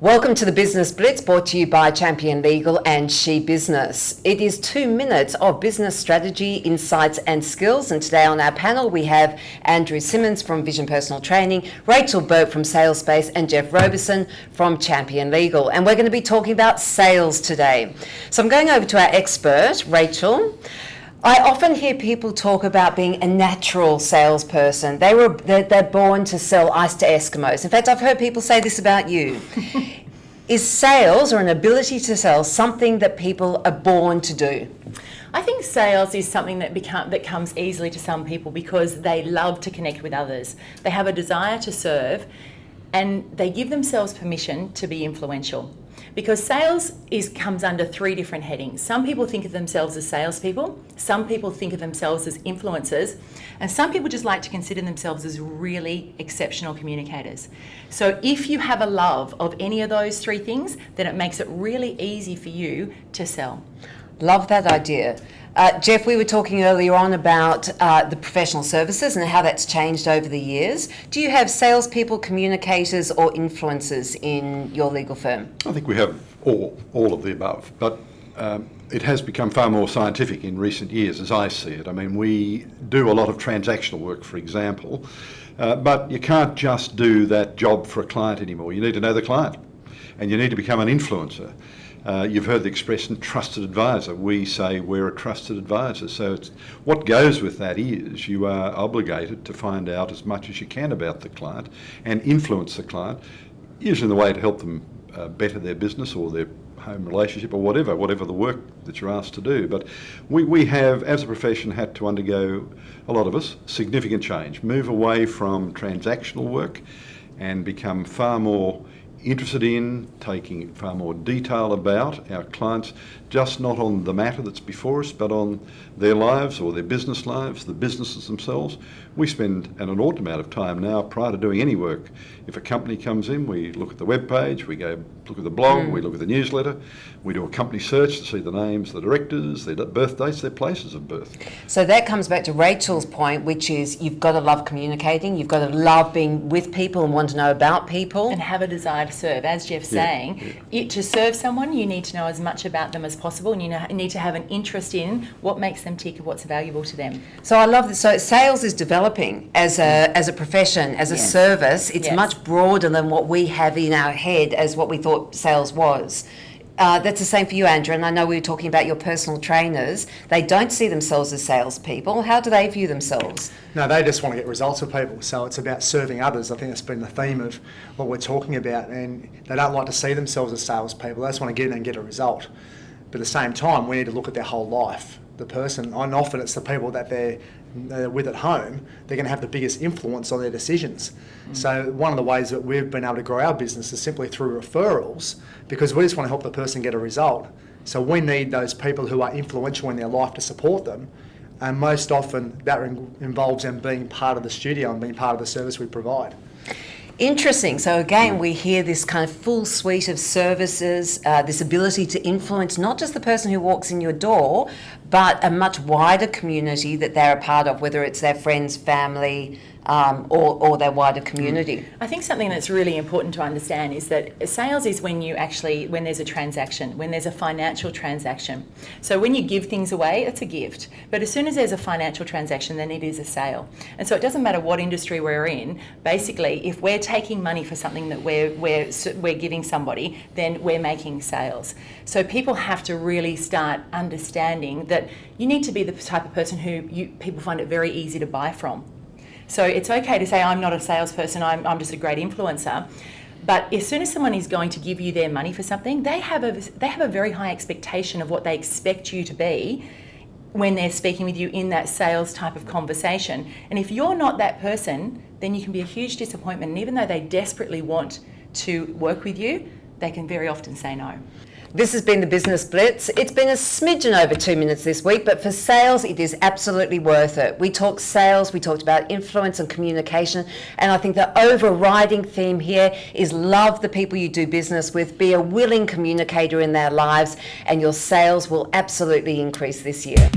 Welcome to the Business Blitz, brought to you by Champion Legal and She Business. It is 2 minutes of business strategy, insights and skills. And today on our panel, we have Andrew Simmons from Vision Personal Training, Rachel Bourke from Sales Space and Geoff Roberson from Champion Legal. And we're going to be talking about sales today. So I'm going over to our expert, Rachel. I often hear people talk about being a natural salesperson. They're born to sell ice to Eskimos. In fact, I've heard people say this about you. Is sales, or an ability to sell, something that people are born to do? I think sales is something that comes easily to some people because they love to connect with others. They have a desire to serve, and they give themselves permission to be influential. Because sales comes under 3 different headings. Some people think of themselves as salespeople, some people think of themselves as influencers, and some people just like to consider themselves as really exceptional communicators. So if you have a love of any of those 3 things, then it makes it really easy for you to sell. Love that idea. Geoff, we were talking earlier on about the professional services and how that's changed over the years. Do you have salespeople, communicators or influencers in your legal firm? I think we have all of the above, but it has become far more scientific in recent years as I see it. I mean, we do a lot of transactional work, for example, but you can't just do that job for a client anymore. You need to know the client and you need to become an influencer. You've heard the expression trusted advisor. We say we're a trusted advisor. So what goes with that is you are obligated to find out as much as you can about the client and influence the client, usually in the way to help them better their business or their home relationship or whatever the work that you're asked to do. But we have, as a profession, had to undergo, a lot of us, significant change, move away from transactional work and become far more interested in taking far more detail about our clients, just not on the matter that's before us, but on their lives or their business lives, the businesses themselves. We spend an inordinate amount of time now prior to doing any work. If a company comes in, we look at the web page, we go look at the blog, we look at the newsletter, we do a company search to see the names, the directors, their birth dates, their places of birth. So that comes back to Rachel's point, which is you've got to love communicating, you've got to love being with people and want to know about people. And have a desire to serve. As Geoff's saying, to serve someone, you need to know as much about them as possible, and you need to have an interest in what makes them tick and what's valuable to them. So I love this. So sales is developing as a profession, as a service. It's much broader than what we have in our head as what we thought sales was. That's the same for you, Andrew, and I know we were talking about your personal trainers. They don't see themselves as salespeople. How do they view themselves? No, they just want to get results for people. So it's about serving others. I think that's been the theme of what we're talking about. And they don't like to see themselves as salespeople. They just want to get in and get a result. But at the same time, we need to look at their whole life. The person, and often it's the people that they're with at home, they're going to have the biggest influence on their decisions. So one of the ways that we've been able to grow our business is simply through referrals, because we just want to help the person get a result. So we need those people who are influential in their life to support them, and most often that involves them being part of the studio and being part of the service we provide. Interesting. So again, we hear this kind of full suite of services, this ability to influence not just the person who walks in your door, but a much wider community that they're a part of, whether it's their friends, family, or their wider community. I think something that's really important to understand is that sales is when there's a transaction, when there's a financial transaction. So when you give things away, it's a gift. But as soon as there's a financial transaction, then it is a sale. And so it doesn't matter what industry we're in. Basically, if we're taking money for something that we're giving somebody, then we're making sales. So people have to really start understanding that you need to be the type of person who people find it very easy to buy from. So it's okay to say, I'm not a salesperson, I'm just a great influencer. But as soon as someone is going to give you their money for something, they have a very high expectation of what they expect you to be when they're speaking with you in that sales type of conversation. And if you're not that person, then you can be a huge disappointment. And even though they desperately want to work with you, they can very often say no. This has been the Business Blitz. It's been a smidgen over 2 minutes this week, but for sales, it is absolutely worth it. We talked sales, we talked about influence and communication, and I think the overriding theme here is love the people you do business with, be a willing communicator in their lives, and your sales will absolutely increase this year.